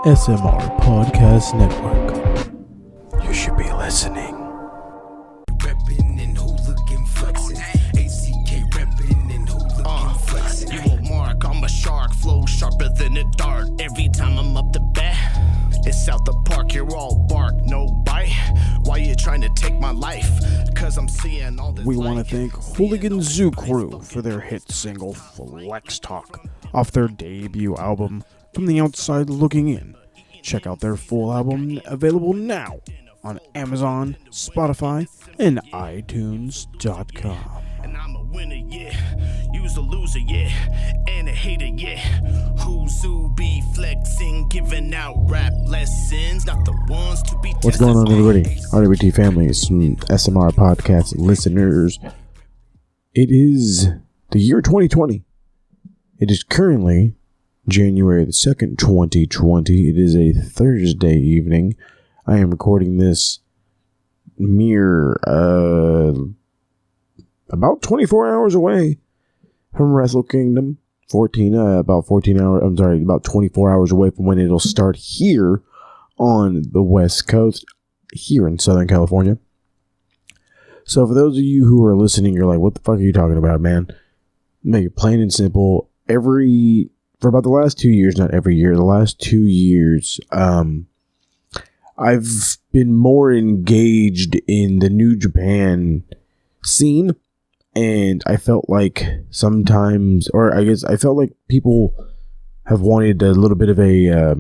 SMR Podcast Network. You should be listening. Reppin' and hooligan flexin'. ACK reppin' and hooligan flexin'. You a mark, I'm a shark, flow sharper than a dart. Every time I'm up the bat, it's out the park. You're all bark, no bite. Why you trying to take my life? Cause I'm seeing all this. We want to thank Hooligan Zoo Crew for their hit single Flex Talk off their debut album From the Outside Looking In. Check out their full album, available now on Amazon, Spotify, and iTunes.com. And I'm a winner, yeah. You's a loser, yeah. And a hater, yeah. Who's who be flexing, giving out rap lessons, not the ones to be. What's going on, everybody? RWT families, SMR podcast listeners. It is the year 2020. It is currently January the 2nd, 2020. It is a Thursday evening. I am recording this mere about 24 hours away from Wrestle Kingdom. About 24 hours away from when it'll start here on the West Coast, here in Southern California. So for those of you who are listening, you're like, what the fuck are you talking about, man? Make it plain and simple. For about the last 2 years, not every year, the last 2 years, I've been more engaged in the New Japan scene, and I felt like sometimes, or I guess I felt like people have wanted a little bit of a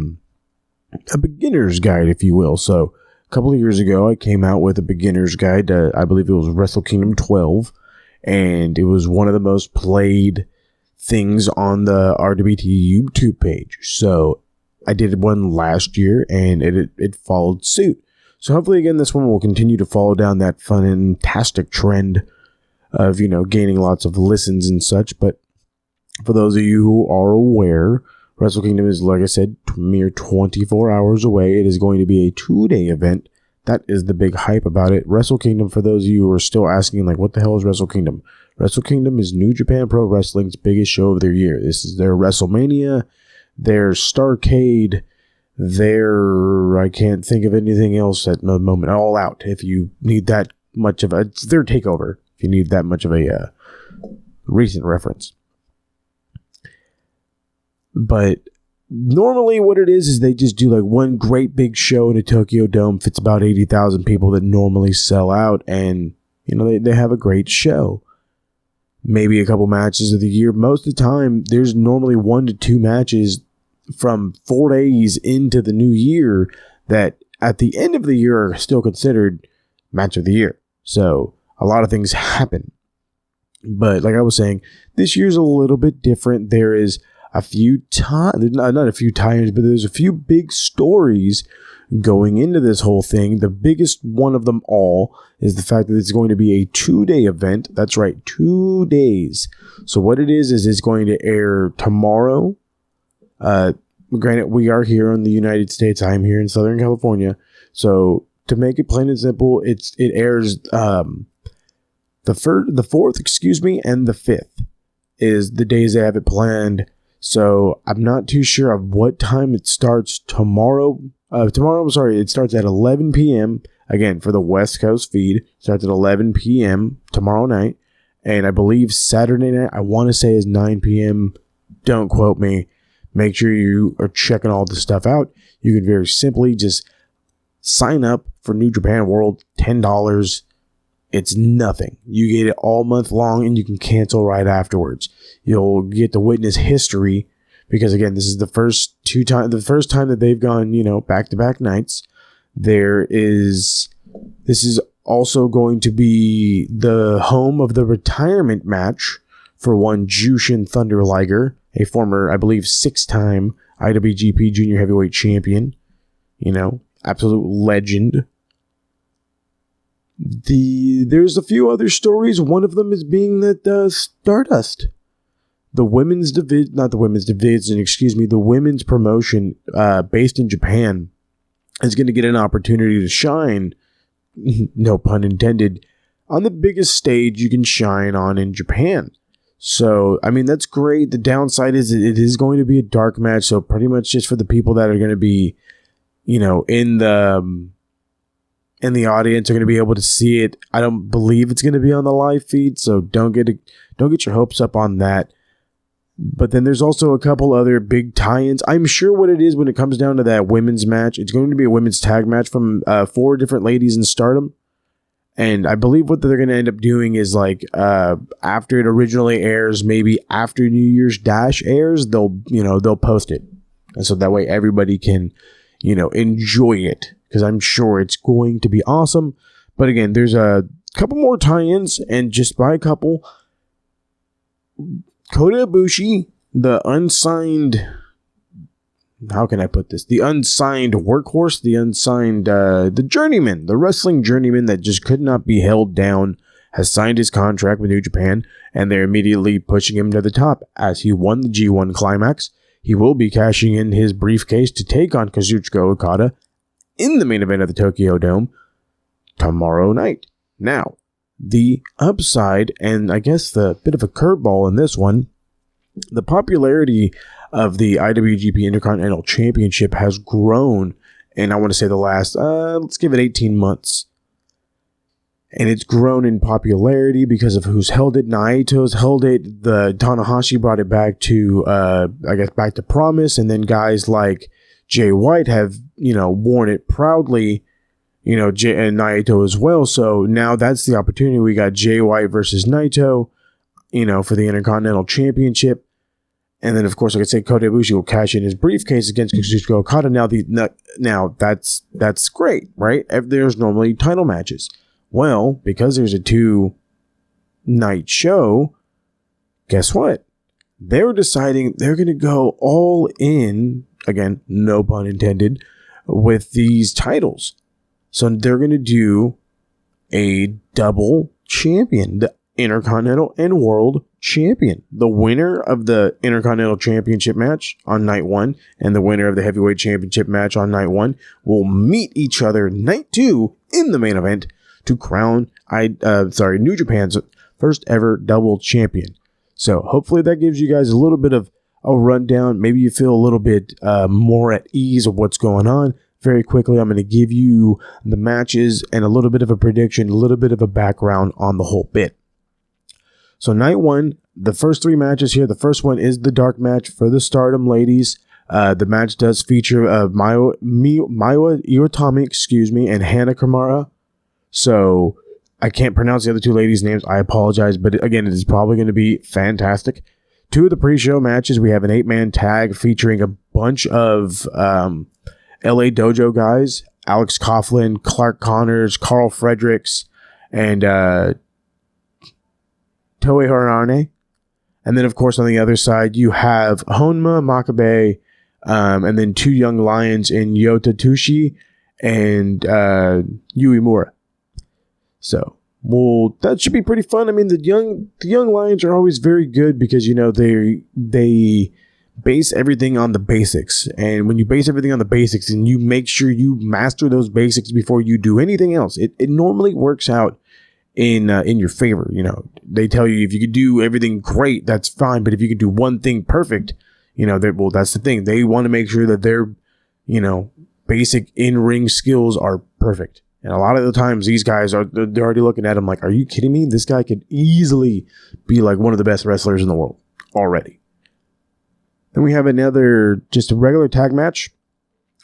beginner's guide, if you will. So a couple of years ago, I came out with a beginner's guide. I believe it was Wrestle Kingdom 12, and it was one of the most played things on the RWT YouTube page. So I did one last year and it followed suit. So hopefully again this one will continue to follow down that fantastic trend of, gaining lots of listens and such. But for those of you who are aware, Wrestle Kingdom is, like I said, mere 24 hours away. It is going to be a 2-day event. That is the big hype about it. Wrestle Kingdom, for those of you who are still asking, like, what the hell is Wrestle Kingdom? Wrestle Kingdom is New Japan Pro Wrestling's biggest show of their year. This is their WrestleMania, their Starrcade, I can't think of anything else at the moment. All Out, if you need that much of it's their takeover, if you need that much of a recent reference. But normally what it is they just do like one great big show in a Tokyo Dome, fits about 80,000 people that normally sell out, and they have a great show. Maybe a couple matches of the year. Most of the time, there's normally 1 to 2 matches from 4 days into the new year that at the end of the year are still considered match of the year. So a lot of things happen. But like I was saying, this year's a little bit different. There is a few not a few tie-ins, but there's a few big stories going into this whole thing. The biggest one of them all is the fact that it's going to be a 2-day event. That's right, 2 days. So what it is it's going to air tomorrow. Granted, we are here in the United States. I'm here in Southern California. So to make it plain and simple, it airs the 4th, and the 5th is the days they have it planned. So I'm not too sure of what time it starts tomorrow. It starts at 11 p.m. Again, for the West Coast feed. Starts at 11 p.m. tomorrow night. And I believe Saturday night, I want to say, is 9 p.m. Don't quote me. Make sure you are checking all the stuff out. You can very simply just sign up for New Japan World, $10. It's nothing. You get it all month long, and you can cancel right afterwards. You'll get to witness history, because again, this is the first time that they've gone, back-to-back nights. This is also going to be the home of the retirement match for one Jushin Thunder Liger, a former, I believe, 6-time IWGP Junior Heavyweight Champion. Absolute legend. There's a few other stories. One of them is being that Stardust, the women's promotion based in Japan, is going to get an opportunity to shine, no pun intended, on the biggest stage you can shine on in Japan. So, I mean, that's great. The downside is it is going to be a dark match. So pretty much just for the people that are going to be, you know, in the audience are going to be able to see it. I don't believe it's going to be on the live feed. So don't get your hopes up on that. But then there's also a couple other big tie-ins. I'm sure what it is when it comes down to that women's match, it's going to be a women's tag match from 4 different ladies in Stardom. And I believe what they're going to end up doing is like after it originally airs, maybe after New Year's Dash airs, they'll post it. And so that way everybody can, enjoy it, because I'm sure it's going to be awesome. But again, there's a couple more tie-ins, and just by a couple, Kota Ibushi, the unsigned, how can I put this? The unsigned workhorse, the unsigned, the journeyman, the wrestling journeyman that just could not be held down, has signed his contract with New Japan, and they're immediately pushing him to the top as he won the G1 Climax. He will be cashing in his briefcase to take on Kazuchika Okada in the main event of the Tokyo Dome tomorrow night. Now, the upside, and I guess the bit of a curveball in this one, the popularity of the IWGP Intercontinental Championship has grown, and I want to say the last, let's give it 18 months. And it's grown in popularity because of who's held it. Naito's held it. The Tanahashi brought it back to, back to Promise, and then guys like Jay White have, worn it proudly, and Naito as well. So now that's the opportunity. We got Jay White versus Naito, for the Intercontinental Championship. And then, of course, like I said, Kota Ibushi will cash in his briefcase against Kazuchika Okada. Now that's great, right? There's normally title matches. Well, because there's a 2-night show, guess what? They're deciding they're going to go all in, again, no pun intended, with these titles. So they're going to do a double champion, the Intercontinental and World Champion. The winner of the Intercontinental Championship match on night 1 and the winner of the Heavyweight Championship match on night 1 will meet each other night 2 in the main event to crown New Japan's first ever double champion. So hopefully that gives you guys a little bit of a rundown. Maybe you feel a little bit more at ease of what's going on. Very quickly, I'm going to give you the matches and a little bit of a prediction, a little bit of a background on the whole bit. So night 1, the first 3 matches here. The first one is the dark match for the Stardom ladies. The match does feature Maiwa Iwatani, and Hana Kimura. So I can't pronounce the other 2 ladies' names. I apologize, but again, it is probably going to be fantastic. 2 of the pre-show matches, we have an 8-man tag featuring a bunch of LA Dojo guys: Alex Coughlin, Clark Connors, Carl Fredericks, and Toei Harane. And then, of course, on the other side, you have Honma, Makabe, and then 2 young lions in Yota Tsuchi and Uemura. So, that should be pretty fun. I mean, the young lions are always very good because, they base everything on the basics. And when you base everything on the basics and you make sure you master those basics before you do anything else, it normally works out in your favor. They tell you if you could do everything great, that's fine. But if you could do one thing perfect, that's the thing. They want to make sure that their, basic in-ring skills are perfect. And a lot of the times these guys they're already looking at him like, are you kidding me? This guy could easily be like one of the best wrestlers in the world already. Then we have just a regular tag match.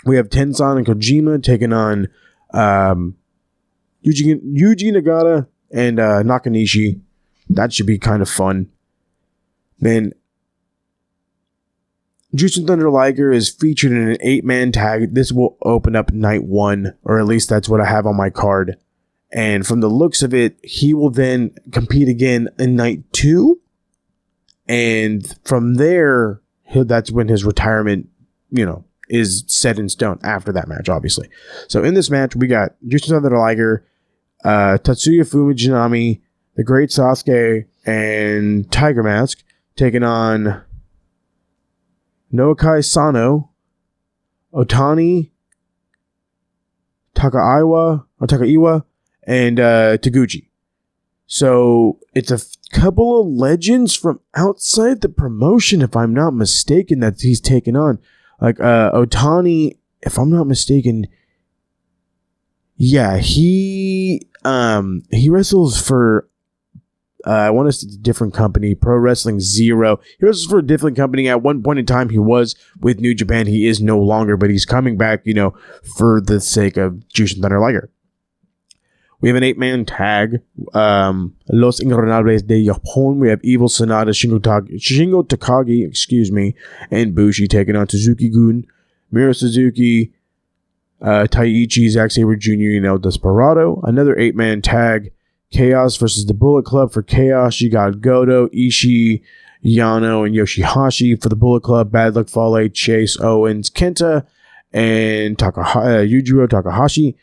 We have Tenzan and Kojima taking on Yuji Nagata and Nakanishi. That should be kind of fun. Then Jushin Thunder Liger is featured in an 8-man tag. This will open up night 1, or at least that's what I have on my card. And from the looks of it, he will then compete again in night 2. And from there, that's when his retirement, is set in stone after that match, obviously. So in this match, we got Jushin Thunder Liger, Tatsuya Fumijinami, the Great Sasuke, and Tiger Mask taking on Noakai Sano, Otani, Takaiwa, and Taguchi. So it's a couple of legends from outside the promotion, if I'm not mistaken, that he's taken on. Like Otani, if I'm not mistaken, yeah, he wrestles for I want to say it's a different company, Pro Wrestling Zero. He wrestles for a different company. At one point in time, he was with New Japan. He is no longer, but he's coming back, for the sake of Jushin Thunder Liger. We have an 8-man tag. Los Ingobernables de Japón. We have Evil Sonata, Shingo Takagi, and Bushi taking on Suzuki-gun, Miro Suzuki, Taichi, Zack Sabre Jr., and El Desperado. Another 8-man tag. Chaos versus the Bullet Club. For Chaos, you got Goto, Ishii, Yano, and Yoshihashi. For the Bullet Club, Bad Luck Fale, Chase, Owens, Kenta, and Yujiro Takahashi.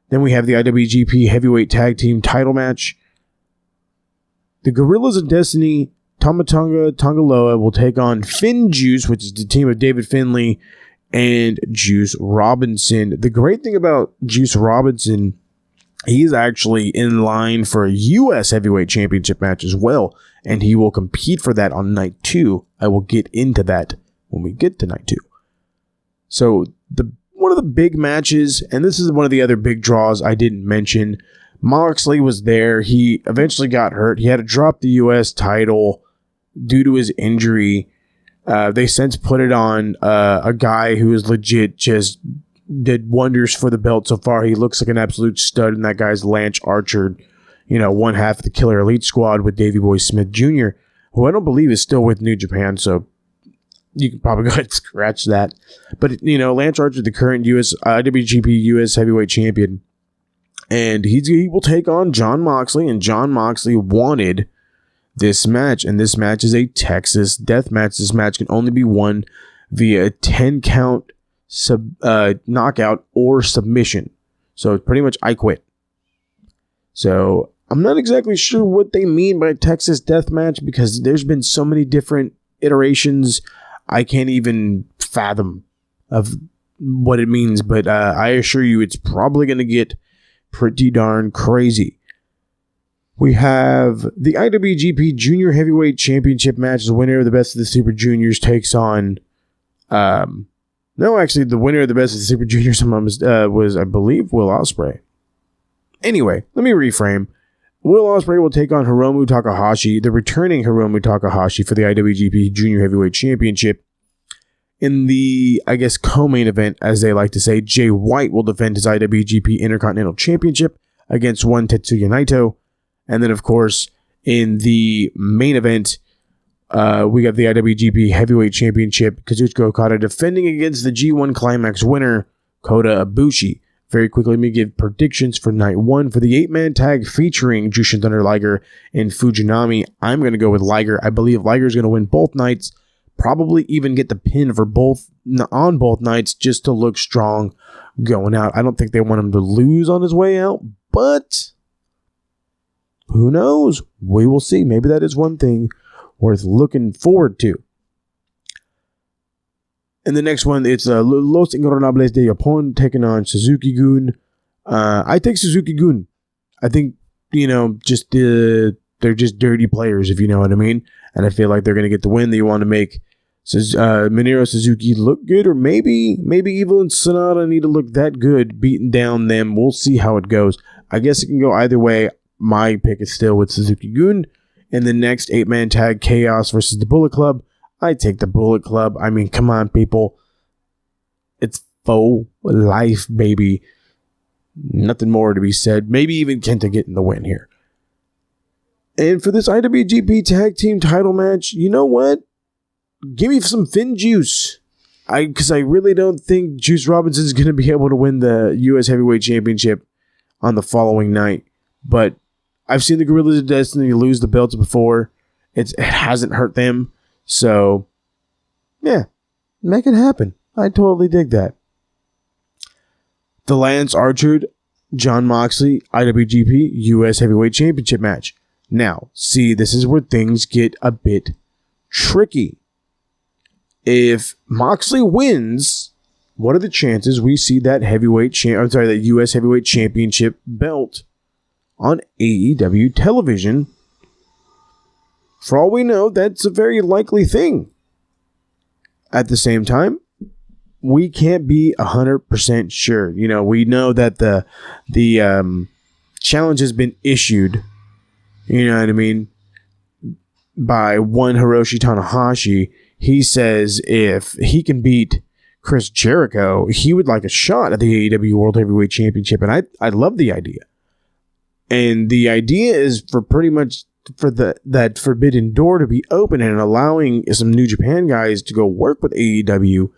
Then we have the IWGP Heavyweight Tag Team title match. The Gorillas of Destiny, Tamatonga Tongaloa, will take on Finn Juice, which is the team of David Finlay and Juice Robinson. The great thing about Juice Robinson, he's actually in line for a U.S. Heavyweight Championship match as well, and he will compete for that on night 2. I will get into that when we get to night 2. So one of the big matches, and this is one of the other big draws I didn't mention, Moxley was there. He eventually got hurt. He had to drop the U.S. title due to his injury. They since put it on a guy who is legit just did wonders for the belt so far. He looks like an absolute stud, and that guy's Lance Archer, one half of the Killer Elite Squad with Davey Boy Smith Jr., who I don't believe is still with New Japan, so you can probably go ahead and scratch that. But, Lance Archer, the current IWGP US Heavyweight Champion, and he will take on Jon Moxley, and Jon Moxley wanted this match, and this match is a Texas death match. This match can only be won via a 10-count knockout or submission. So it's pretty much I quit. So I'm not exactly sure what they mean by Texas death match, because there's been so many different iterations I can't even fathom of what it means, but I assure you it's probably going to get pretty darn crazy. We have the IWGP Junior Heavyweight Championship match. The winner of the Best of the Super Juniors takes on the winner of the Best of the Super Juniors was, I believe, Will Ospreay. Anyway, let me reframe. Will Ospreay will take on Hiromu Takahashi, the returning Hiromu Takahashi, for the IWGP Junior Heavyweight Championship. In the, co-main event, as they like to say, Jay White will defend his IWGP Intercontinental Championship against one Tetsuya Naito. And then, of course, in the main event, we got the IWGP Heavyweight Championship, Kazuchika Okada defending against the G1 Climax winner, Kota Ibushi. Very quickly, let me give predictions for night 1 for the 8-man tag featuring Jushin Thunder Liger and Fujinami. I'm going to go with Liger. I believe Liger is going to win both nights, probably even get the pin for on both nights just to look strong going out. I don't think they want him to lose on his way out, but who knows? We will see. Maybe that is one thing worth looking forward to. And the next one, it's Los Ingobernables de Japón taking on Suzuki-gun. I take Suzuki-gun. I think, they're just dirty players, if you know what I mean. And I feel like they're going to get the win. They want to make Minoru Suzuki look good, or maybe Evil and Sonata need to look that good, beating down them. We'll see how it goes. I guess it can go either way. My pick is still with Suzuki-gun. In the next 8-man tag, Chaos versus the Bullet Club. I take the Bullet Club. I mean, come on, people. It's faux life, baby. Nothing more to be said. Maybe even Kenta getting the win here. And for this IWGP Tag Team title match, you know what? Give me some Finn Juice. Because I really don't think Juice Robinson is going to be able to win the U.S. Heavyweight Championship on the following night. But I've seen the Gorillas of Destiny lose the belts before. It hasn't hurt them. So, yeah, make it happen. I totally dig that. The Lance Archer, Jon Moxley, IWGP US Heavyweight Championship match. Now, see, this is where things get a bit tricky. If Moxley wins, what are the chances we see that that US Heavyweight Championship belt on AEW television. For all we know, that's a very likely thing. At the same time, we can't be 100% sure. You know, we know that the challenge has been issued, you know what I mean, by one Hiroshi Tanahashi. He says if he can beat Chris Jericho, he would like a shot at the AEW World Heavyweight Championship, and I love the idea. And the idea is for pretty much for that forbidden door to be open and allowing some New Japan guys to go work with AEW.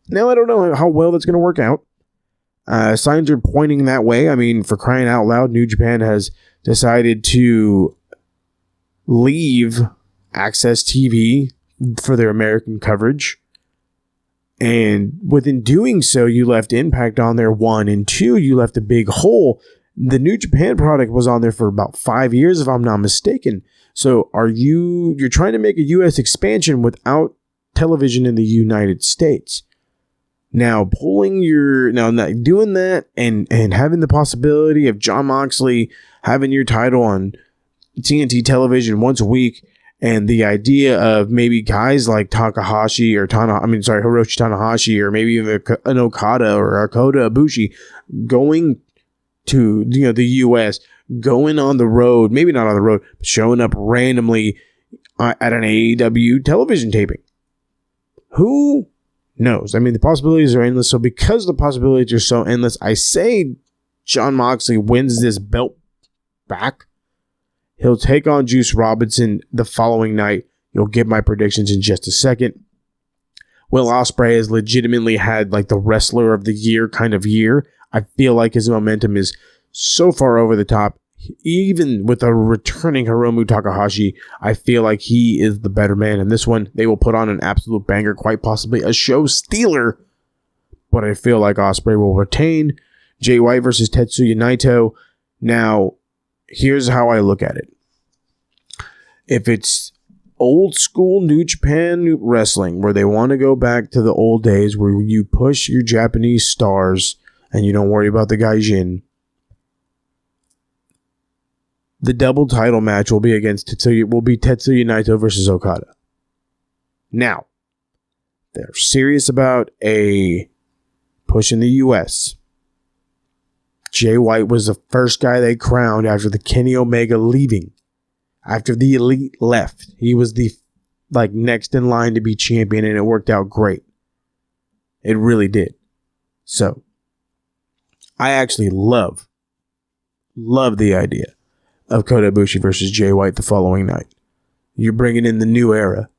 Now, I don't know how well that's going to work out. Signs are pointing that way. I mean, for crying out loud, New Japan has decided to leave Access TV for their American coverage. And within doing so, you left Impact on there, 1, and 2, you left a big hole. The New Japan product was on there for about 5 years, if I'm not mistaken. So you're trying to make a U.S. expansion without television in the United States. Now, doing that and having the possibility of Jon Moxley having your title on TNT television once a week, and the idea of maybe guys like Hiroshi Tanahashi, or maybe even an Okada or Kota Ibushi going to the U.S., going on the road, maybe not on the road, but showing up randomly at an AEW television taping. Who knows? I mean, the possibilities are endless. So because the possibilities are so endless, I say Jon Moxley wins this belt back. He'll take on Juice Robinson the following night. You'll get my predictions in just a second. Will Ospreay has legitimately had like the wrestler of the year kind of year. I feel like his momentum is so far over the top. Even with a returning Hiromu Takahashi, I feel like he is the better man. In this one, they will put on an absolute banger, quite possibly a show stealer. But I feel like Ospreay will retain. Jay White versus Tetsuya Naito. Now, here's how I look at it. If it's old school New Japan wrestling, where they want to go back to the old days where you push your Japanese stars and you don't worry about the gaijin, the double title match will be Tetsuya Naito versus Okada. Now, they're serious about a push in the US. Jay White was the first guy they crowned after the Kenny Omega leaving. After the Elite left, he was the next in line to be champion, and it worked out great. It really did. So, I actually love the idea of Kota Ibushi versus Jay White the following night. You're bringing in the new era,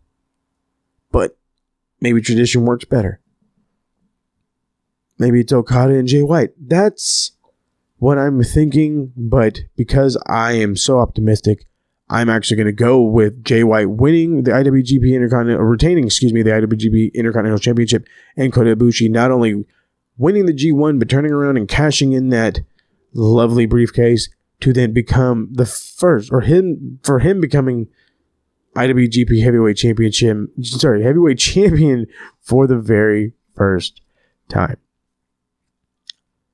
but maybe tradition works better. Maybe it's Okada and Jay White. That's what I'm thinking, but because I am so optimistic, I'm actually going to go with Jay White winning the IWGP retaining the IWGP Intercontinental Championship, and Kota Ibushi not only winning the G1, but turning around and cashing in that lovely briefcase to then become the first, or for him becoming IWGP Heavyweight Champion for the very first time.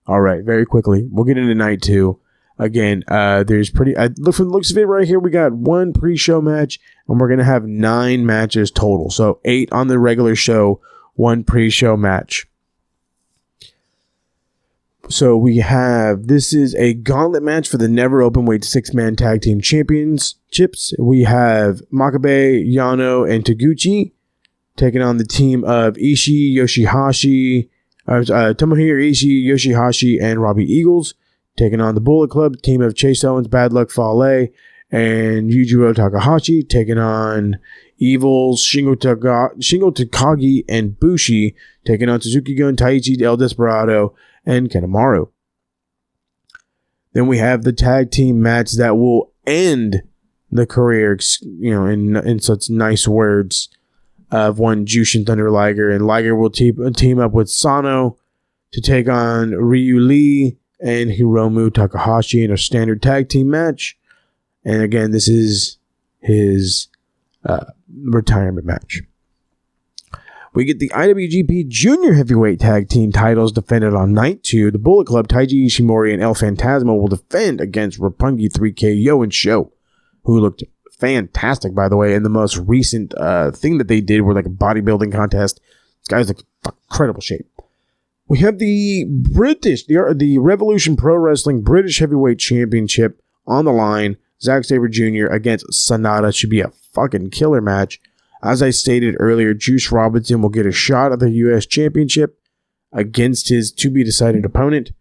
All right, very quickly, we'll get into night 2. Again, there's from the looks of it right here, we got 1 pre-show match, and we're going to have 9 matches total. So 8 on the regular show, 1 pre-show match. So this is a gauntlet match for the never openweight 6-man tag team championships. We have Makabe, Yano, and Taguchi taking on the team of Ishii, Tomohiro Ishii, Yoshihashi, and Robbie Eagles, taking on the Bullet Club, team of Chase Owens, Bad Luck Fale, and Yujiro Takahashi, taking on Evils, Shingo Takagi, and Bushi, taking on Suzuki Gun, Taichi, El Desperado, and Kanemaru. Then we have the tag team match that will end the career, in such nice words, of one Jushin Thunder Liger, and Liger will team up with Sano to take on Ryu Lee and Hiromu Takahashi in a standard tag team match. And again, this is his retirement match. We get the IWGP Junior Heavyweight Tag Team titles defended on night 2. The Bullet Club, Taiji Ishimori and El Phantasmo will defend against Roppongi 3K, Yo and Show, who looked fantastic, by the way, in the most recent thing that they did were like a bodybuilding contest. This guy's like incredible shape. We have the Revolution Pro Wrestling British Heavyweight Championship on the line. Zack Sabre Jr. against Sonata should be a fucking killer match. As I stated earlier, Juice Robinson will get a shot at the U.S. Championship against his to-be-decided opponent,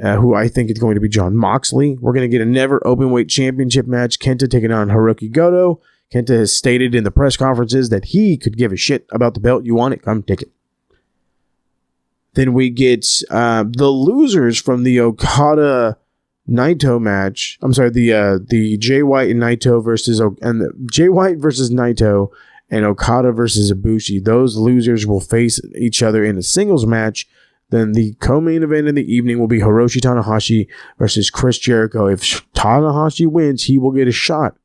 who I think is going to be Jon Moxley. We're going to get a Never Openweight Championship match. Kenta taking on Hiroki Goto. Kenta has stated in the press conferences that he could give a shit about the belt. You want it? Come take it. Then we get the losers from the Okada Naito match. I'm sorry, the Jay White and Naito versus Jay White versus Naito and Okada versus Ibushi. Those losers will face each other in a singles match. Then the co-main event of the evening will be Hiroshi Tanahashi versus Chris Jericho. If Tanahashi wins, he will get a shot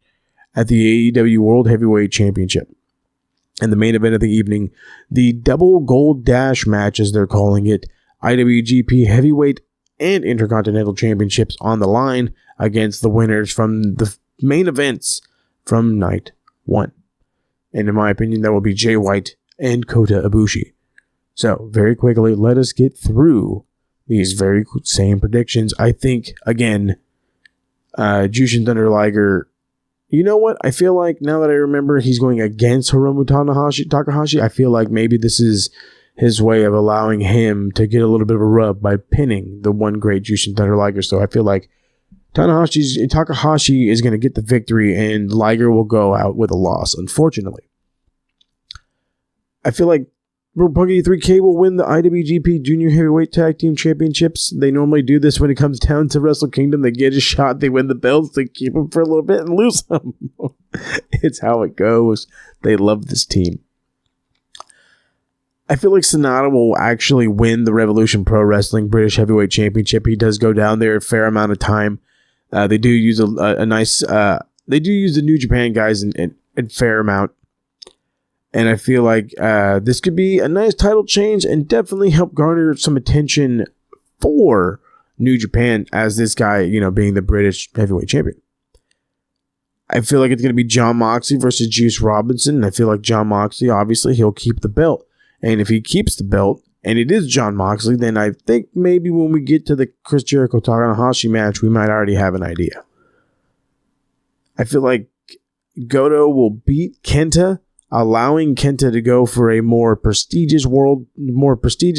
at the AEW World Heavyweight Championship. And the main event of the evening, the Double Gold Dash match, as they're calling it, IWGP Heavyweight and Intercontinental Championships on the line against the winners from the main events from night 1. And in my opinion, that will be Jay White and Kota Ibushi. So, very quickly, let us get through these very same predictions. I think, again, Jushin Thunder Liger, you know what? I feel like, now that I remember he's going against Hiromu Takahashi, I feel like maybe this is his way of allowing him to get a little bit of a rub by pinning the one great Jushin Thunder Liger. So I feel like Takahashi is going to get the victory and Liger will go out with a loss, unfortunately. I feel like Roppongi 3K will win the IWGP Junior Heavyweight Tag Team Championships. They normally do this when it comes down to Wrestle Kingdom. They get a shot, they win the belts, they keep them for a little bit and lose them. It's how it goes. They love this team. I feel like Sonata will actually win the Revolution Pro Wrestling British Heavyweight Championship. He does go down there a fair amount of time. They do use a nice... they do use the New Japan guys in fair amount. And I feel like this could be a nice title change and definitely help garner some attention for New Japan as this guy, being the British Heavyweight Champion. I feel like it's going to be Jon Moxley versus Juice Robinson. And I feel like Jon Moxley, obviously, he'll keep the belt. And if he keeps the belt, and it is Jon Moxley, then I think maybe when we get to the Chris Jericho Tanahashi match, we might already have an idea. I feel like Goto will beat Kenta, allowing Kenta to go for a more prestigious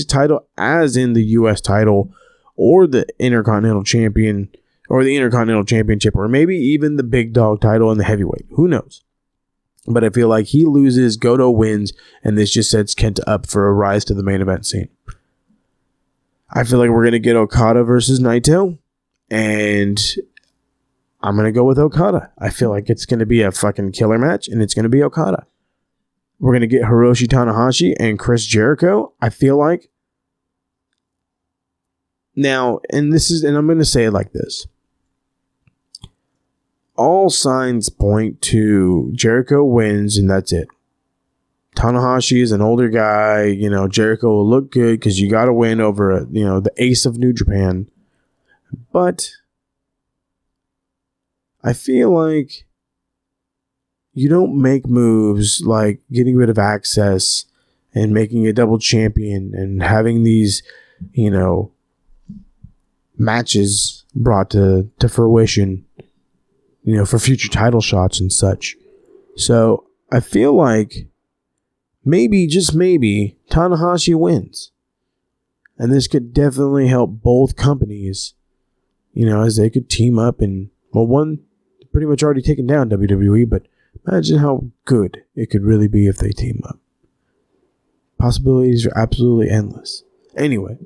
title, as in the U.S. title, or the Intercontinental Champion, or the Intercontinental Championship, or maybe even the Big Dog title in the heavyweight. Who knows? But I feel like he loses, Goto wins, and this just sets Kenta up for a rise to the main event scene. I feel like we're going to get Okada versus Naito, and I'm going to go with Okada. I feel like it's going to be a fucking killer match, and it's going to be Okada. We're going to get Hiroshi Tanahashi and Chris Jericho. I feel like now, and I'm going to say it like this. All signs point to Jericho wins, and that's it. Tanahashi is an older guy. Jericho will look good because you got to win over, the ace of New Japan. But I feel like you don't make moves like getting rid of Access and making a double champion and having these, matches brought to fruition, for future title shots and such. So I feel like maybe, just maybe, Tanahashi wins. And this could definitely help both companies, as they could team up and, one pretty much already taken down WWE, but imagine how good it could really be if they team up. Possibilities are absolutely endless. Anyway,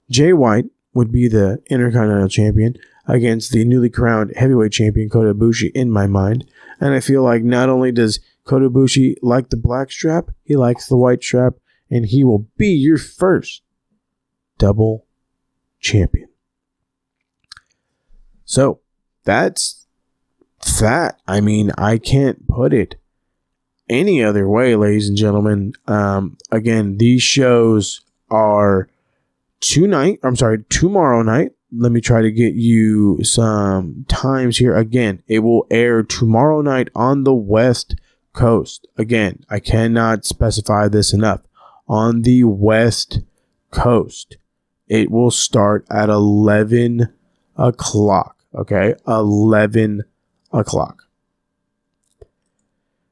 Jay White would be the Intercontinental Champion against the newly crowned heavyweight champion Kota Ibushi in my mind. And I feel like not only does Kota Ibushi like the black strap, he likes the white strap, and he will be your first double champion. So that's that. I mean, I can't put it any other way, ladies and gentlemen, again, these shows are tomorrow night. Let me try to get you some times here. Again, it will air tomorrow night on the West Coast. Again, I cannot specify this enough. On the West Coast, it will start at 11 o'clock. Okay, 11 o'clock.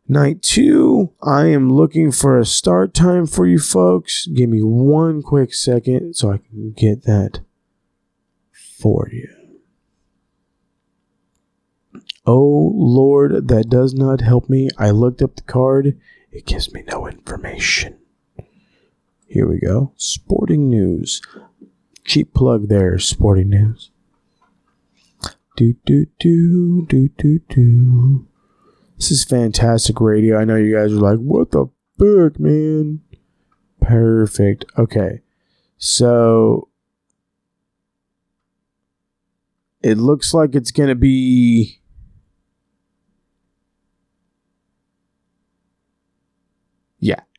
Night 2, I am looking for a start time for you folks. Give me one quick second so I can get that for you. Oh, Lord, that does not help me. I looked up the card. It gives me no information. Here we go. Sporting news. Cheap plug there, sporting news. This is fantastic radio. I know you guys are like, what the fuck, man? Perfect. Okay. So it looks like it's going to be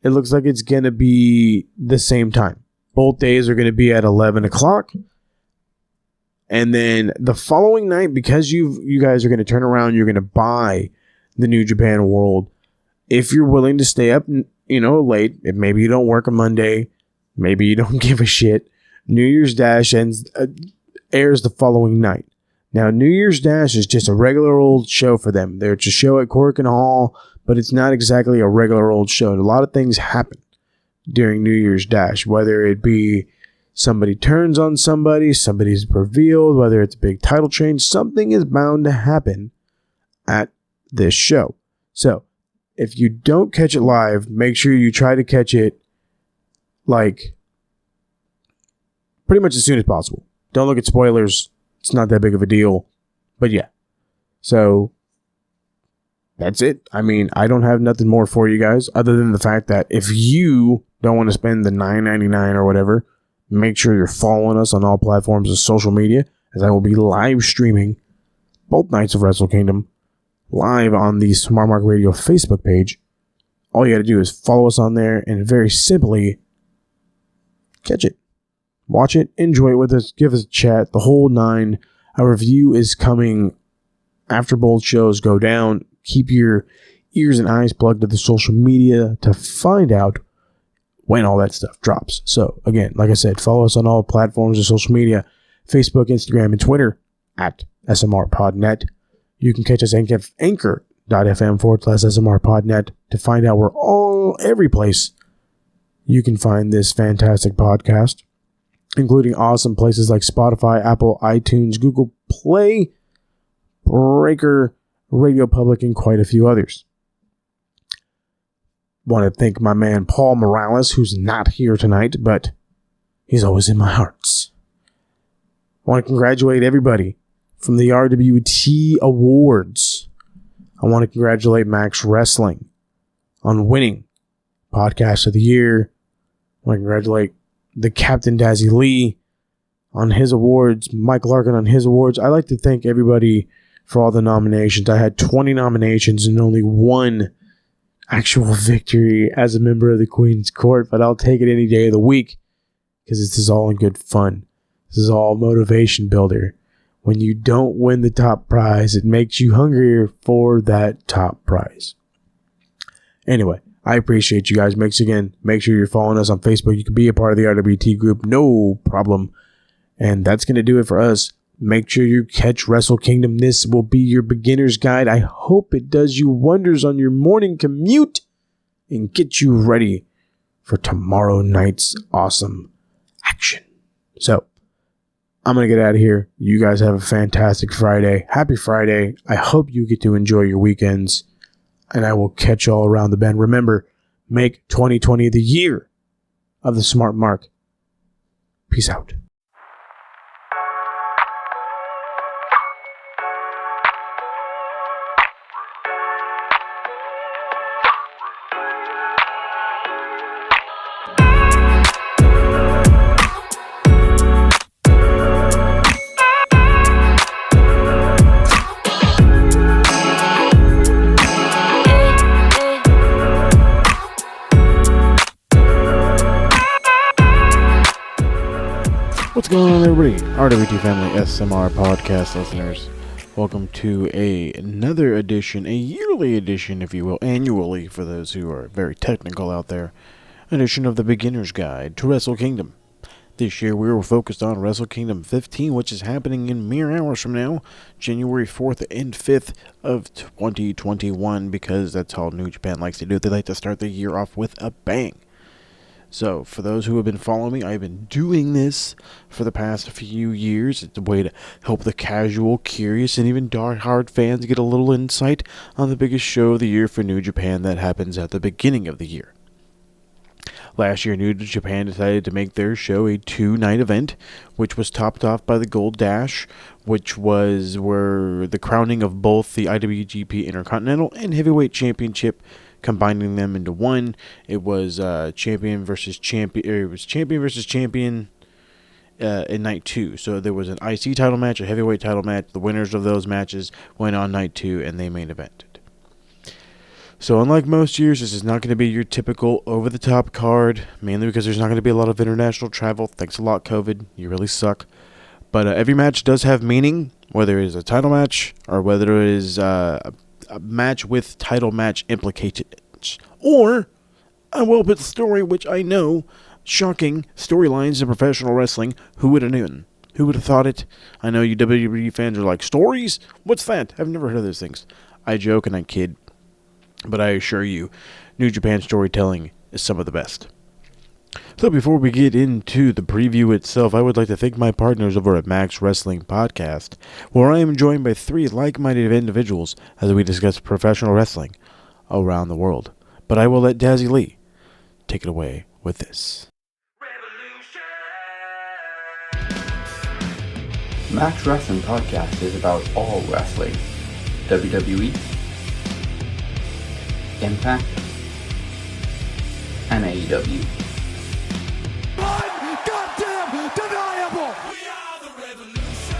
it looks like it's going to be the same time. Both days are going to be at 11 o'clock. And then the following night, because you guys are going to turn around, you're going to buy the New Japan World. If you're willing to stay up, late, if maybe you don't work on Monday, maybe you don't give a shit, New Year's Dash airs the following night. Now, New Year's Dash is just a regular old show for them. They're just a show at Corkin Hall, but it's not exactly a regular old show. And a lot of things happen during New Year's Dash, whether it be somebody turns on somebody, somebody's revealed, whether it's a big title change, something is bound to happen at this show. So, if you don't catch it live, make sure you try to catch it like pretty much as soon as possible. Don't look at spoilers. It's not that big of a deal. But yeah. So that's it. I mean, I don't have nothing more for you guys other than the fact that if you don't want to spend the $9.99 or whatever, make sure you're following us on all platforms of social media, as I will be live streaming both nights of Wrestle Kingdom live on the Smart Mark Radio Facebook page. All you got to do is follow us on there and very simply catch it. Watch it, enjoy it with us, give us a chat, the whole 9. Our review is coming after both shows go down. Keep your ears and eyes plugged to the social media to find out when all that stuff drops. So, again, like I said, follow us on all platforms of social media, Facebook, Instagram, and Twitter at SMRPodNet. You can catch us at anchor.fm/SMRPodNet to find out where every place you can find this fantastic podcast, including awesome places like Spotify, Apple, iTunes, Google Play, Breaker, Radio Public, and quite a few others. Want to thank my man Paul Morales, who's not here tonight, but he's always in my hearts. Want to congratulate everybody from the RWT Awards. I want to congratulate Max Wrestling on winning Podcast of the Year. I want to congratulate the Captain Dazzy Lee on his awards, Mike Larkin on his awards. I like to thank everybody for all the nominations. I had 20 nominations and only one actual victory as a member of the Queen's Court, but I'll take it any day of the week because this is all in good fun. This is all motivation builder. When you don't win the top prize, it makes you hungrier for that top prize. Anyway, I appreciate you guys. Make sure you're following us on Facebook. You can be a part of the RWT group, no problem. And that's going to do it for us. Make sure you catch Wrestle Kingdom. This will be your beginner's guide. I hope it does you wonders on your morning commute and get you ready for tomorrow night's awesome action. So, I'm going to get out of here. You guys have a fantastic Friday. Happy Friday. I hope you get to enjoy your weekends. And I will catch you all around the bend. Remember, make 2020 the year of the Smart Mark. Peace out. going on, everybody? RWT family, SMR podcast listeners. Welcome to another edition, a yearly edition, if you will, annually for those who are very technical out there, edition of the Beginner's Guide to Wrestle Kingdom. This year we were focused on Wrestle Kingdom 15, which is happening in mere hours from now, January 4th and 5th of 2021, because that's how New Japan likes to do it. They like to start the year off with a bang. So, for those who have been following me, I've been doing this for the past few years. It's a way to help the casual, curious, and even die-hard fans get a little insight on the biggest show of the year for New Japan that happens at the beginning of the year. Last year, New Japan decided to make their show a 2-night event, which was topped off by the Gold Dash, which were the crowning of both the IWGP Intercontinental and Heavyweight Championship, combining them into one. It was champion versus champion. It was champion versus champion in night 2. So there was an IC title match, a heavyweight title match. The winners of those matches went on night 2, and they main evented. So unlike most years, this is not going to be your typical over-the-top card, mainly because there's not going to be a lot of international travel. Thanks a lot, COVID. You really suck. But every match does have meaning, whether it is a title match or whether it is a match with title match implications, or a well-built story, which I know, shocking storylines in professional wrestling. Who would have known? Who would have thought it? I know you WWE fans are like, stories? What's that? I've never heard of those things. I joke and I kid, but I assure you, New Japan storytelling is some of the best. So before we get into the preview itself, I would like to thank my partners over at Max Wrestling Podcast, where I am joined by 3 like-minded individuals as we discuss professional wrestling around the world. But I will let Dazzy Lee take it away with this. Max Wrestling Podcast is about all wrestling. WWE, Impact, and AEW. Goddamn deniable. We are the revolution.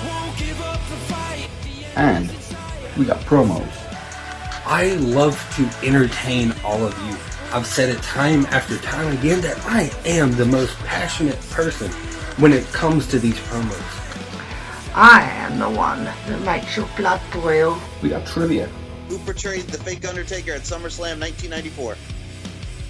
Won't give up the fight. And we got promos. I love to entertain all of you. I've said it time after time again that I am the most passionate person when it comes to these promos. I am the one that makes your blood boil. We got trivia. Who portrayed the fake Undertaker at SummerSlam 1994?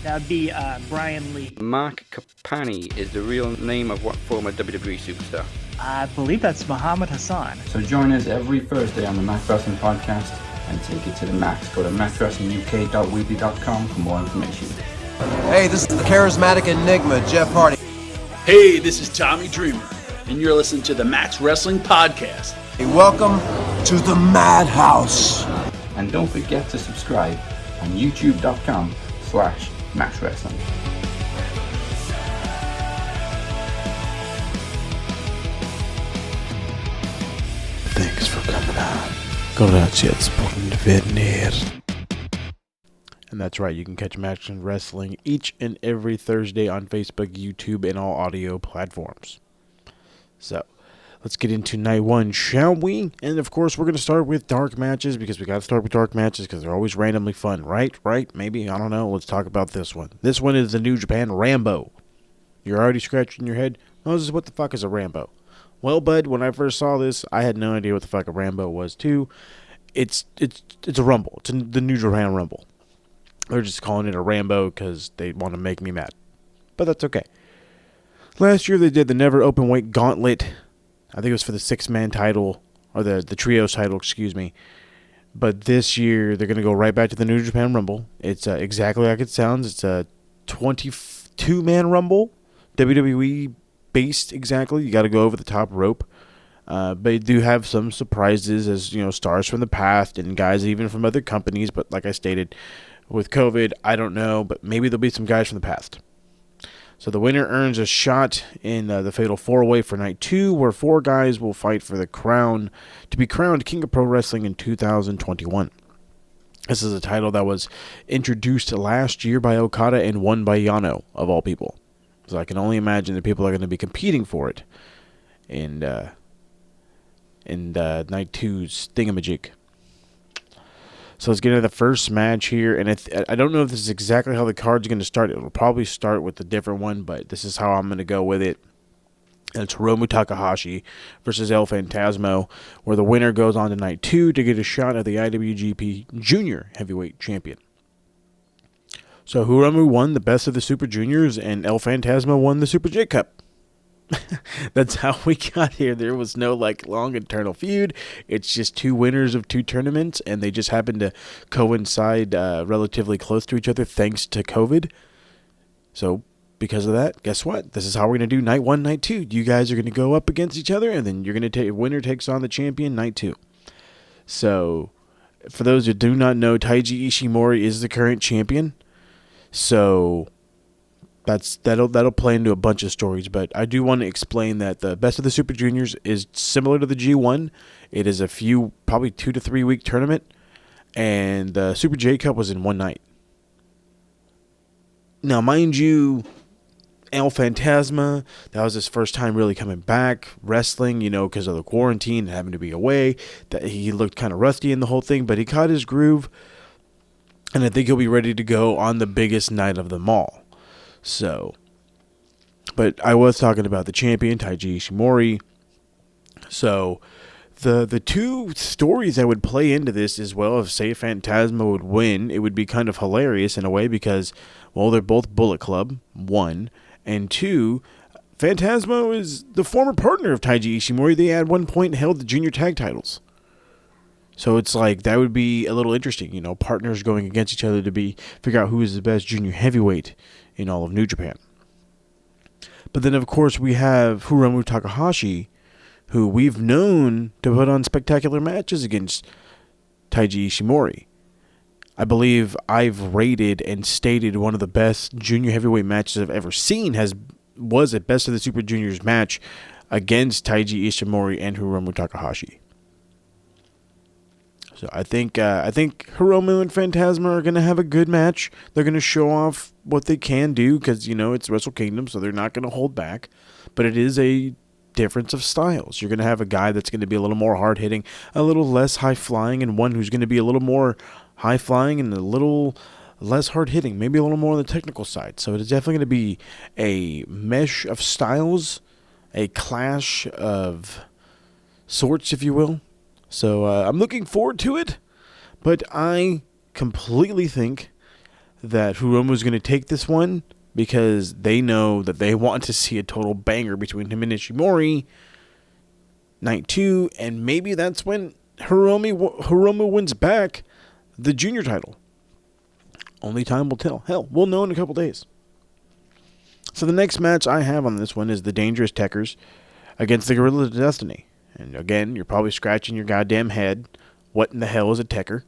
That would be Brian Lee. Mark Kapani is the real name of what former WWE superstar? I believe that's Muhammad Hassan. So join us every Thursday on the Max Wrestling Podcast and take it to the max. Go to maxwrestlinguk.weebly.com for more information. Hey, this is the charismatic enigma, Jeff Hardy. Hey, this is Tommy Dreamer, and you're listening to the Max Wrestling Podcast. Hey, welcome to the Madhouse. And don't forget to subscribe on youtube.com/maxwrestling. Thanks for coming on. Gracias por venir. And that's right, you can catch Max Wrestling each and every Thursday on Facebook, YouTube, and all audio platforms. So, let's get into night 1, shall we? And of course, we're going to start with dark matches, because we got to start with dark matches because they're always randomly fun, right? Maybe, I don't know. Let's talk about this one. This one is the New Japan Rambo. You're already scratching your head. Moses, what the fuck is a Rambo? Well, bud, when I first saw this, I had no idea what the fuck a Rambo was too. It's a Rumble. It's the New Japan Rumble. They're just calling it a Rambo because they want to make me mad. But that's okay. Last year they did the Never Open Weight Gauntlet. I think it was for the 6-man title, or the trios title, excuse me. But this year, they're going to go right back to the New Japan Rumble. It's exactly like it sounds. It's a 22-man Rumble, WWE-based exactly. You got to go over the top rope. But they do have some surprises as, stars from the past and guys even from other companies. But like I stated, with COVID, I don't know. But maybe there'll be some guys from the past. So the winner earns a shot in the Fatal 4-Way for Night 2, where 4 guys will fight for the crown to be crowned King of Pro Wrestling in 2021. This is a title that was introduced last year by Okada and won by Yano, of all people. So I can only imagine that people are going to be competing for it in Night 2's thingamajig. So let's get into the first match here. And I don't know if this is exactly how the card's going to start. It will probably start with a different one, but this is how I'm going to go with it. And it's Hiromu Takahashi versus El Phantasmo, where the winner goes on to night 2 to get a shot at the IWGP Junior Heavyweight Champion. So Hiromu won the Best of the Super Juniors, and El Phantasmo won the Super J Cup. That's how we got here. There was no long internal feud. It's just 2 winners of 2 tournaments, and they just happened to coincide relatively close to each other thanks to COVID. So because of that, guess what? This is how we're going to do night 1, night 2. You guys are going to go up against each other, and then you're going to take winner takes on the champion night 2. So for those who do not know, Taiji Ishimori is the current champion. So that'll play into a bunch of stories, but I do want to explain that the Best of the Super Juniors is similar to the G1. It is a few, probably 2 to 3 week tournament, and the Super J Cup was in one night. Now, mind you, El Phantasma, that was his first time really coming back wrestling, because of the quarantine and having to be away. That he looked kind of rusty in the whole thing, but he caught his groove, and I think he'll be ready to go on the biggest night of them all. So, but I was talking about the champion, Taiji Ishimori. So, the 2 stories that would play into this as well, if say Phantasma would win, it would be kind of hilarious in a way because, well, they're both Bullet Club, 1, and 2, Phantasma is the former partner of Taiji Ishimori. They at one point held the junior tag titles. So it's that would be a little interesting, partners going against each other to figure out who is the best junior heavyweight in all of New Japan. But then, of course, we have Hiromu Takahashi, who we've known to put on spectacular matches against Taiji Ishimori. I believe I've rated and stated one of the best junior heavyweight matches I've ever seen was a Best of the Super Juniors match against Taiji Ishimori and Hiromu Takahashi. So I think Hiromu and Phantasma are going to have a good match. They're going to show off what they can do because, it's Wrestle Kingdom, so they're not going to hold back. But it is a difference of styles. You're going to have a guy that's going to be a little more hard-hitting, a little less high-flying, and one who's going to be a little more high-flying and a little less hard-hitting, maybe a little more on the technical side. So it is definitely going to be a mesh of styles, a clash of sorts, if you will. So I'm looking forward to it, but I completely think that Hiromu is going to take this one because they know that they want to see a total banger between him and Ishimori night 2, and maybe that's when Hiromu wins back the junior title. Only time will tell. Hell, we'll know in a couple days. So the next match I have on this one is the Dangerous Tekkers against the Guerrillas of Destiny. And again, you're probably scratching your goddamn head. What in the hell is a Tekker?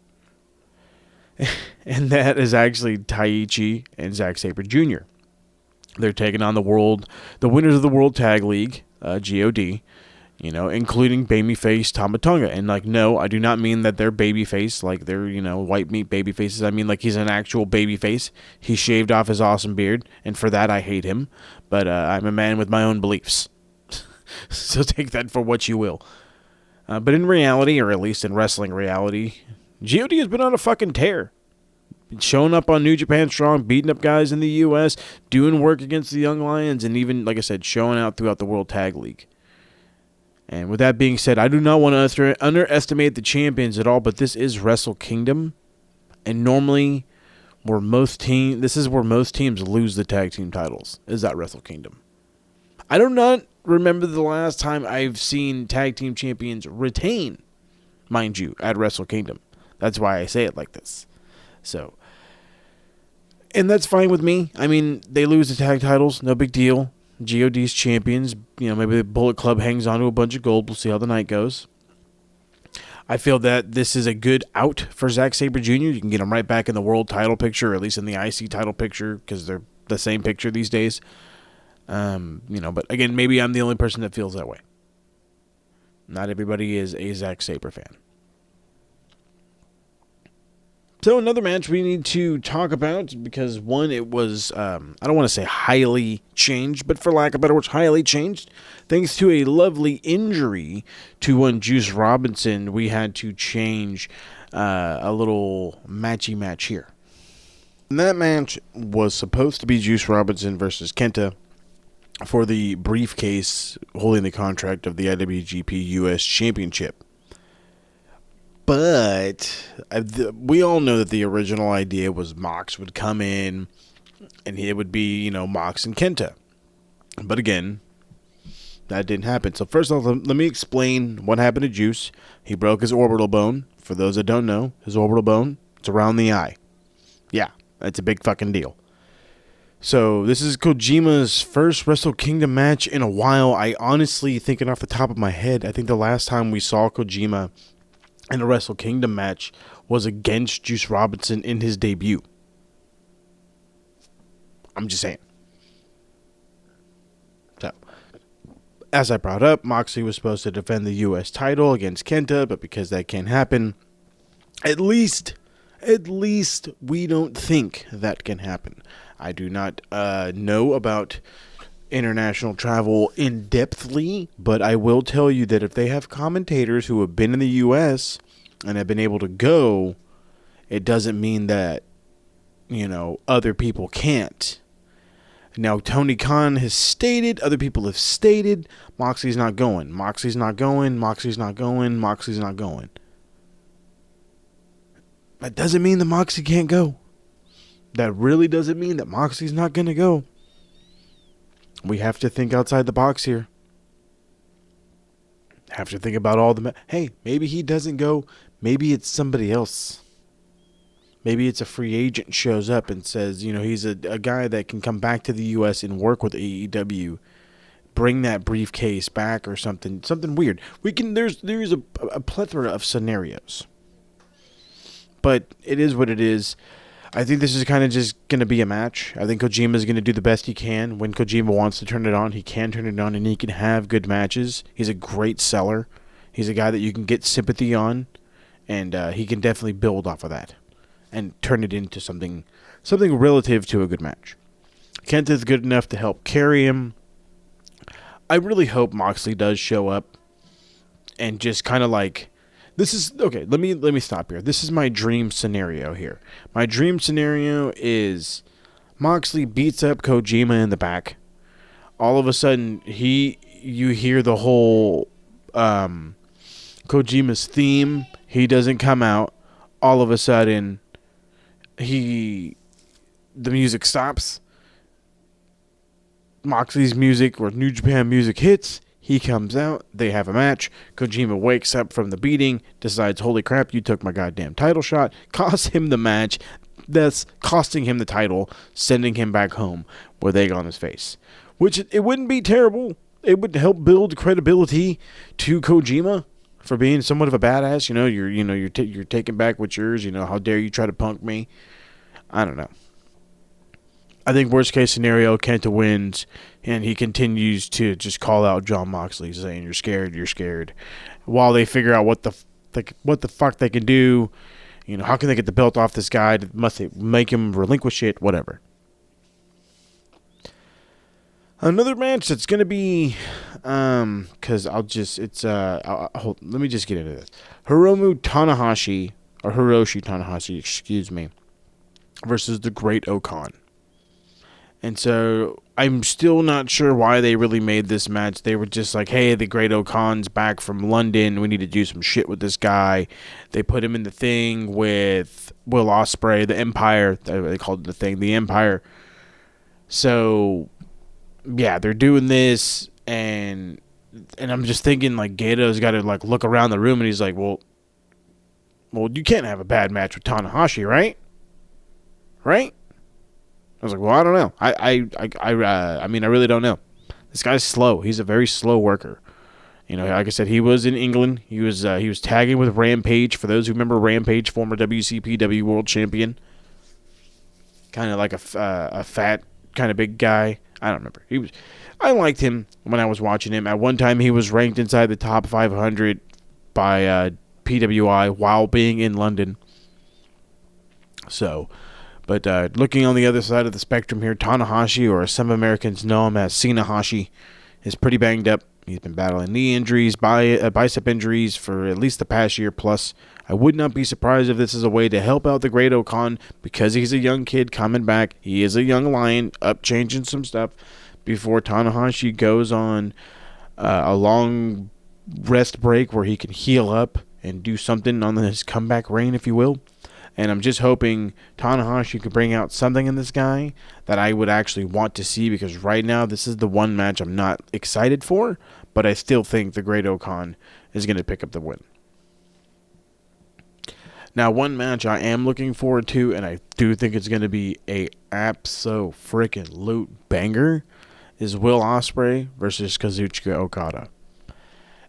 And that is actually Taichi and Zack Sabre Jr. They're taking on the winners of the World Tag League, GOD, including babyface Tama Tonga. And no, I do not mean that they're babyface, like they're, white meat babyfaces. I mean he's an actual babyface. He shaved off his awesome beard, and for that I hate him. But I'm a man with my own beliefs. So take that for what you will. But in reality, or at least in wrestling reality, GOD has been on a fucking tear. Showing up on New Japan Strong, beating up guys in the U.S., doing work against the Young Lions, and even, like I said, showing out throughout the World Tag League. And with that being said, I do not want to underestimate the champions at all, but this is Wrestle Kingdom. And normally, this is where most teams lose the tag team titles, is at Wrestle Kingdom. I do not remember the last time I've seen tag team champions retain, mind you, at Wrestle Kingdom. That's why I say it like this. So, and that's fine with me. I mean, they lose the tag titles, no big deal. GOD's champions, maybe the Bullet Club hangs on to a bunch of gold. We'll see how the night goes. I feel that this is a good out for Zack Sabre Jr. You can get him right back in the world title picture, or at least in the IC title picture, because they're the same picture these days. But again, maybe I'm the only person that feels that way. Not everybody is a Zack Sabre fan. So another match we need to talk about, because one, it was, I don't want to say highly changed, but for lack of better words, highly changed. Thanks to a lovely injury to one Juice Robinson, we had to change a little matchy match here. And that match was supposed to be Juice Robinson versus Kenta for the briefcase holding the contract of the IWGP US Championship. But we all know that the original idea was Mox would come in and it would be, Mox and Kenta. But again, that didn't happen. So first off, let me explain what happened to Juice. He broke his orbital bone. For those that don't know, his orbital bone, it's around the eye. Yeah, that's a big fucking deal. So this is Kojima's first Wrestle Kingdom match in a while. I honestly, thinking off the top of my head, I think the last time we saw Kojima in a Wrestle Kingdom match was against Juice Robinson in his debut. I'm just saying. So, as I brought up, Moxley was supposed to defend the U.S. title against Kenta, but because that can't happen, at least we don't think that can happen. I do not know about international travel in-depthly, but I will tell you that if they have commentators who have been in the U.S. and have been able to go, it doesn't mean that, other people can't. Now, Tony Khan has stated, other people have stated, Moxley's not going. Moxley's not going. Moxley's not going. Moxley's not going. That doesn't mean that Moxley can't go. That really doesn't mean that Moxley's not going to go. We have to think outside the box here. Have to think about all the... Hey, maybe he doesn't go. Maybe it's somebody else. Maybe it's a free agent shows up and says, he's a guy that can come back to the U.S. and work with AEW. Bring that briefcase back or something weird. There's a plethora of scenarios. But it is what it is. I think this is kind of just going to be a match. I think Kojima is going to do the best he can. When Kojima wants to turn it on, he can turn it on, and he can have good matches. He's a great seller. He's a guy that you can get sympathy on, and he can definitely build off of that and turn it into something relative to a good match. Kenta is good enough to help carry him. I really hope Moxley does show up and just kind of like... This is okay. Let me stop here. This is my dream scenario here. My dream scenario is Moxley beats up Kojima in the back. All of a sudden, you hear the whole Kojima's theme. He doesn't come out. All of a sudden, the music stops. Moxley's music or New Japan music hits. He comes out, they have a match, Kojima wakes up from the beating, decides, holy crap, you took my goddamn title shot, costs him the match, that's costing him the title, sending him back home with egg on his face. Which, it wouldn't be terrible. It would help build credibility to Kojima for being somewhat of a badass. You're taking back what's yours, how dare you try to punk me. I don't know. I think worst case scenario, Kenta wins, and he continues to just call out Jon Moxley, saying, "You're scared," while they figure out what the fuck they can do. How can they get the belt off this guy? Must they make him relinquish it? Whatever. Another match that's gonna be, because let me just get into this. Hiroshi Tanahashi, excuse me, versus the Great Okan. And so I'm still not sure why they really made this match. They were just like, hey, the Great Okan's back from London. We need to do some shit with this guy. They put him in the thing with Will Ospreay, the Empire. They called it the thing, the Empire. So, yeah, they're doing this. And I'm just thinking, like, Gato's got to, like, look around the room. And he's like, well, you can't have a bad match with Tanahashi, right? Right? I was like, well, I don't know. I mean, I really don't know. This guy's slow. He's a very slow worker. Like I said, he was in England. He was tagging with Rampage. For those who remember Rampage, former WCPW World Champion, kind of like a fat, kind of big guy. I don't remember. I liked him when I was watching him. At one time, he was ranked inside the top 500 by PWI while being in London. So, but looking on the other side of the spectrum here, Tanahashi, or some Americans know him as Sinahashi, is pretty banged up. He's been battling knee injuries, bicep injuries for at least the past year plus. I would not be surprised if this is a way to help out the Great Okan because he's a young kid coming back. He is a young lion, up changing some stuff before Tanahashi goes on a long rest break where he can heal up and do something on his comeback reign, if you will. And I'm just hoping Tanahashi could bring out something in this guy that I would actually want to see, because right now this is the one match I'm not excited for, but I still think the Great Okan is going to pick up the win. Now, one match I am looking forward to, and I do think it's going to be a abso-freaking-lute banger, is Will Ospreay versus Kazuchika Okada.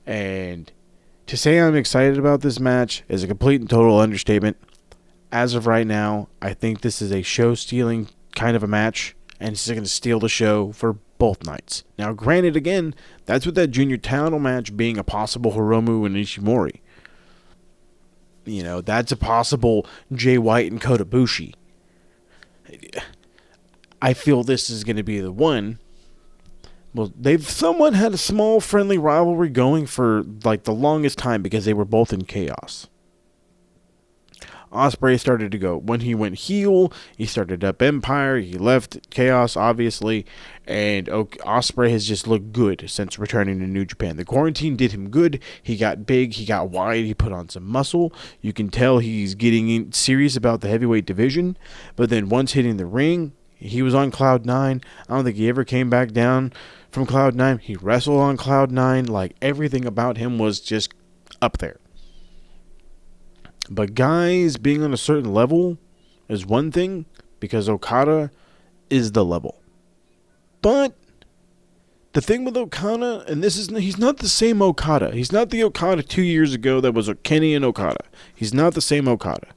And to say I'm excited about this match is a complete and total understatement. As of right now, I think this is a show-stealing kind of a match, and it's going to steal the show for both nights. Now, granted, again, that's with that junior title match being a possible Hiromu and Ishimori. You know, that's a possible Jay White and Kota Ibushi. I feel this is going to be the one. Well, they've somewhat had a small friendly rivalry going for like the longest time because they were both in Chaos. Ospreay started to go, when he went heel, he started up Empire, he left Chaos, obviously, and Ospreay has just looked good since returning to New Japan. The quarantine did him good. He got big, he got wide, he put on some muscle. You can tell he's getting serious about the heavyweight division, but then once hitting the ring, he was on Cloud 9. I don't think he ever came back down from Cloud 9. He wrestled on Cloud 9. Like, everything about him was just up there. But guys being on a certain level is one thing, because Okada is the level. But the thing with Okada, and he's not the same Okada. He's not the Okada 2 years ago that was Kenny and Okada. He's not the same Okada.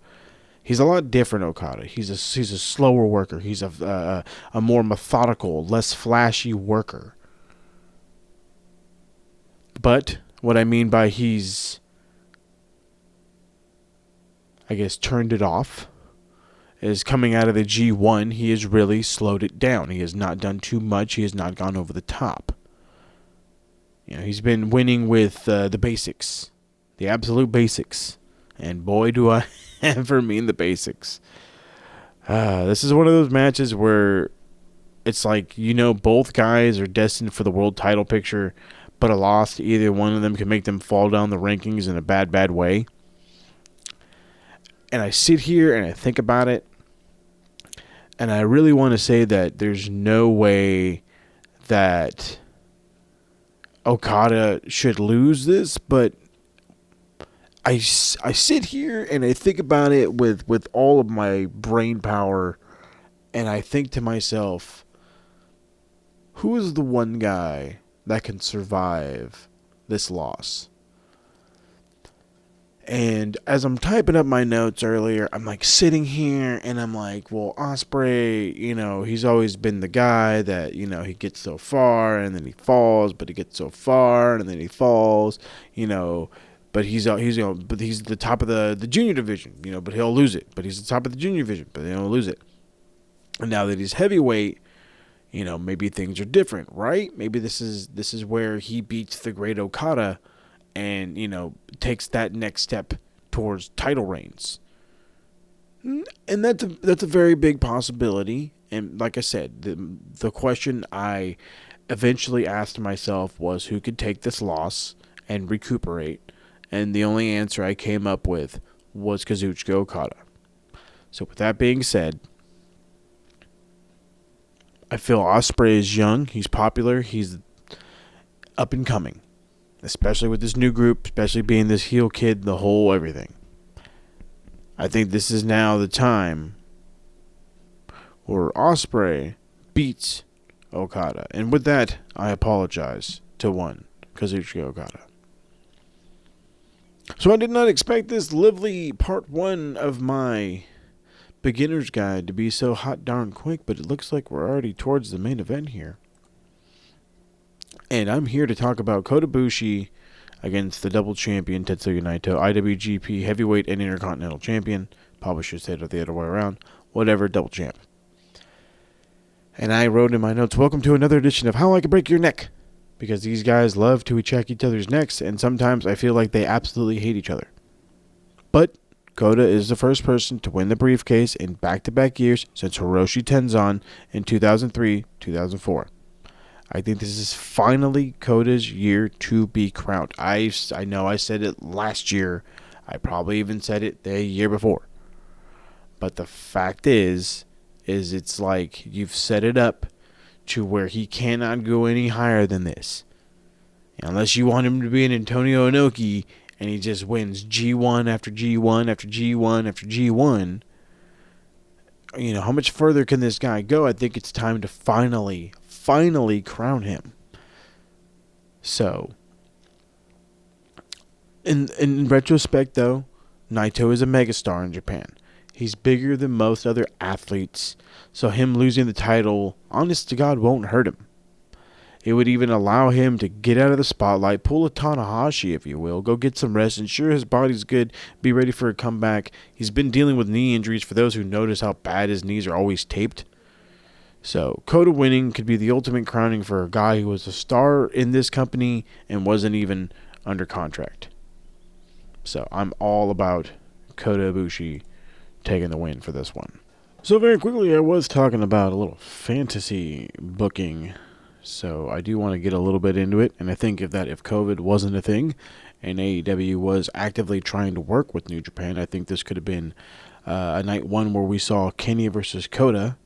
He's a lot different Okada. He's a slower worker. He's a more methodical, less flashy worker. But what I mean by he's, I guess, turned it off, is coming out of the G1, he has really slowed it down. He has not done too much. He has not gone over the top. You know, he's been winning with the basics, the absolute basics. And boy, do I ever mean the basics. This is one of those matches where it's like, you know, both guys are destined for the world title picture, but a loss to either one of them can make them fall down the rankings in a bad, bad way. And I sit here and I think about it, and I really want to say that there's no way that Okada should lose this, but I sit here and I think about it with all of my brain power, and I think to myself, who is the one guy that can survive this loss? And as I'm typing up my notes earlier, I'm like sitting here and I'm like, well, Ospreay, you know, he's always been the guy that, you know, he gets so far and then he falls, but he gets so far and then he falls, you know, but he's the top of the junior division, you know, but he'll lose it. But he's the top of the junior division, but he'll lose it. And now that he's heavyweight, you know, maybe things are different, right? Maybe this is where he beats the Great Okada and, you know, takes that next step towards title reigns. And that's a very big possibility. And like I said, the question I eventually asked myself was who could take this loss and recuperate. And the only answer I came up with was Kazuchika Okada. So with that being said, I feel Ospreay is young. He's popular. He's up and coming. Especially with this new group, especially being this heel kid, the whole everything. I think this is now the time where Ospreay beats Okada. And with that, I apologize to one, Kazuchika Okada. So I did not expect this lively part 1 of my beginner's guide to be so hot darn quick, but it looks like we're already towards the main event here. And I'm here to talk about Kota Ibushi against the double champion Tetsuya Naito, IWGP Heavyweight and Intercontinental Champion, Probably should say it the other way around. Whatever, double champ. And I wrote in my notes, welcome to another edition of How I Can Break Your Neck. Because these guys love to check each other's necks, and sometimes I feel like they absolutely hate each other. But Kota is the first person to win the briefcase in back-to-back years since Hiroshi Tenzan in 2003-2004. I think this is finally Kota's year to be crowned. I know I said it last year. I probably even said it the year before. But the fact is it's like you've set it up to where he cannot go any higher than this. Unless you want him to be an Antonio Inoki and he just wins G1 after G1 after G1 after G1. You know, how much further can this guy go? I think it's time to finally crown him. So, in retrospect, though, Naito is a megastar in Japan. He's bigger than most other athletes, so him losing the title, honest to God, won't hurt him. It would even allow him to get out of the spotlight, pull a Tanahashi, if you will, go get some rest, ensure his body's good, be ready for a comeback. He's been dealing with knee injuries, for those who notice how bad his knees are always taped. So, Kota winning could be the ultimate crowning for a guy who was a star in this company and wasn't even under contract. So, I'm all about Kota Ibushi taking the win for this one. So, very quickly, I was talking about a little fantasy booking. So, I do want to get a little bit into it. And I think if COVID wasn't a thing and AEW was actively trying to work with New Japan, I think this could have been a night one where we saw Kenny versus Kota.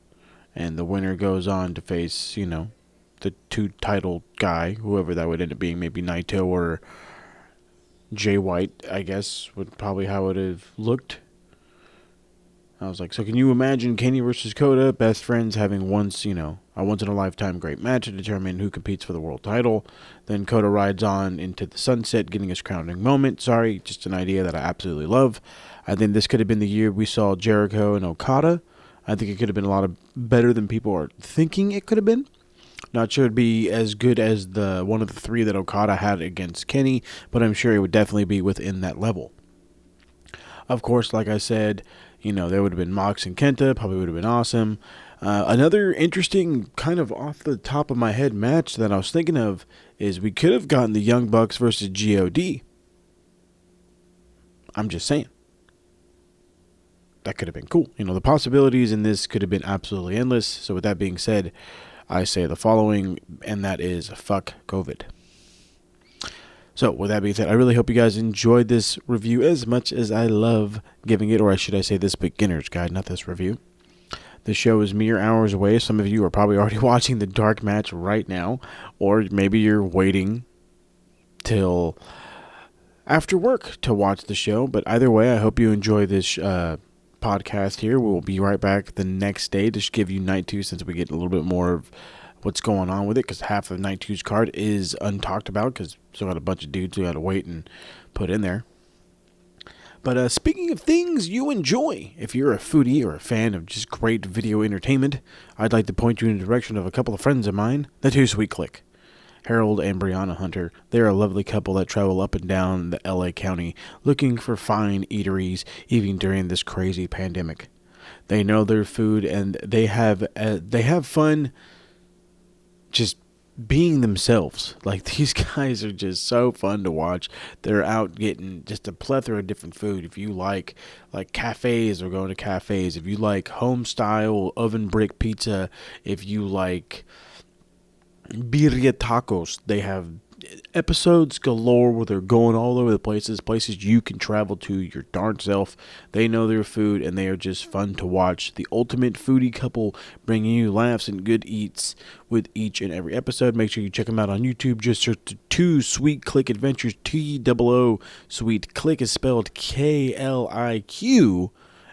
And the winner goes on to face, you know, the two-title guy, whoever that would end up being, maybe Naito or Jay White, I guess, would probably how it would have looked. I was like, so can you imagine Kenny versus Kota, best friends, having once in a lifetime great match to determine who competes for the world title? Then Kota rides on into the sunset, getting his crowning moment. Sorry, just an idea that I absolutely love. I think this could have been the year we saw Jericho and Okada. I think it could have been a lot better than people are thinking it could have been. Not sure it'd be as good as the one of the three that Okada had against Kenny, but I'm sure it would definitely be within that level. Of course, like I said, there would have been Mox and Kenta, probably would have been awesome. Another interesting kind of off the top of my head match that I was thinking of is we could have gotten the Young Bucks versus G.O.D. I'm just saying. That could have been cool. The possibilities in this could have been absolutely endless. So with that being said, I say the following, and that is fuck COVID. So with that being said, I really hope you guys enjoyed this review as much as I love giving it, or should I say this beginner's guide, not this review. The show is mere hours away. Some of you are probably already watching the dark match right now, or maybe you're waiting till after work to watch the show. But either way, I hope you enjoy this podcast here. We'll be right back the next day to give you night 2, since we get a little bit more of what's going on with it, because half of night 2's card is untalked about, because still got a bunch of dudes who got to wait and put in there. But speaking of things you enjoy, if you're a foodie or a fan of just great video entertainment, I'd like to point you in the direction of a couple of friends of mine, the Too Sweet Click. Harold and Brianna Hunter, they're a lovely couple that travel up and down the LA County looking for fine eateries even during this crazy pandemic. They know their food, and they have fun just being themselves. Like, these guys are just so fun to watch. They're out getting just a plethora of different food. If you like cafes, they're going to cafes. If you like home style oven brick pizza, if you like birria tacos, they have episodes galore where they're going all over the places you can travel to your darn self. They know their food, and they are just fun to watch. The ultimate foodie couple, bringing you laughs and good eats with each and every episode. Make sure you check them out on YouTube. Just search Too Sweet Click Adventures. T-O-O Sweet Click is spelled K-L-I-Q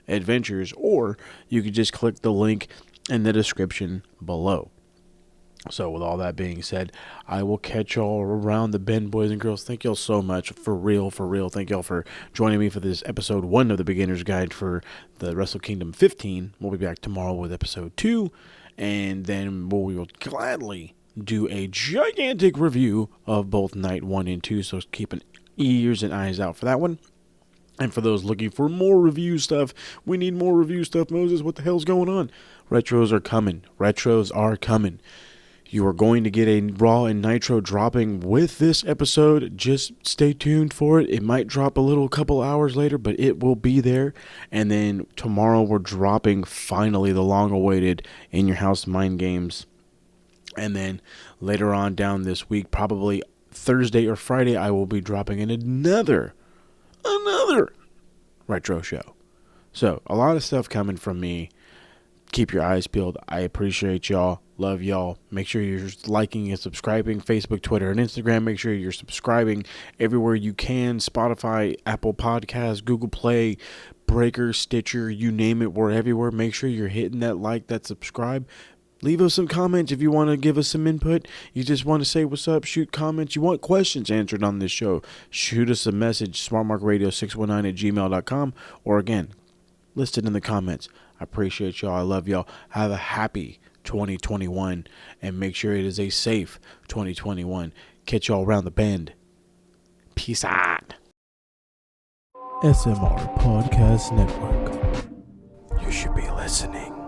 Adventures, or you can just click the link in the description below. So with all that being said, I will catch y'all around the bend, boys and girls. Thank y'all so much, for real. Thank y'all for joining me for this episode 1 of the Beginner's Guide for the Wrestle Kingdom 15. We'll be back tomorrow with episode 2, and then we will gladly do a gigantic review of both night 1 and 2, so keep an ears and eyes out for that one. And for those looking for more review stuff, we need more review stuff. Moses, what the hell's going on? Retros are coming. Retros are coming. You are going to get a Raw and Nitro dropping with this episode. Just stay tuned for it. It might drop a couple hours later, but it will be there. And then tomorrow we're dropping finally the long-awaited In Your House Mind Games. And then later on down this week, probably Thursday or Friday, I will be dropping in another retro show. So a lot of stuff coming from me. Keep your eyes peeled. I appreciate y'all. Love y'all. Make sure you're liking and subscribing. Facebook, Twitter, and Instagram. Make sure you're subscribing everywhere you can. Spotify, Apple Podcasts, Google Play, Breaker, Stitcher, you name it. We're everywhere. Make sure you're hitting that like, that subscribe. Leave us some comments if you want to give us some input. You just want to say what's up, shoot comments. You want questions answered on this show. Shoot us a message, smartmarkradio619@gmail.com. Or again, list it in the comments. I appreciate y'all. I love y'all. Have a happy 2021. And make sure it is a safe 2021. Catch y'all around the bend. Peace out. SMR Podcast Network. You should be listening.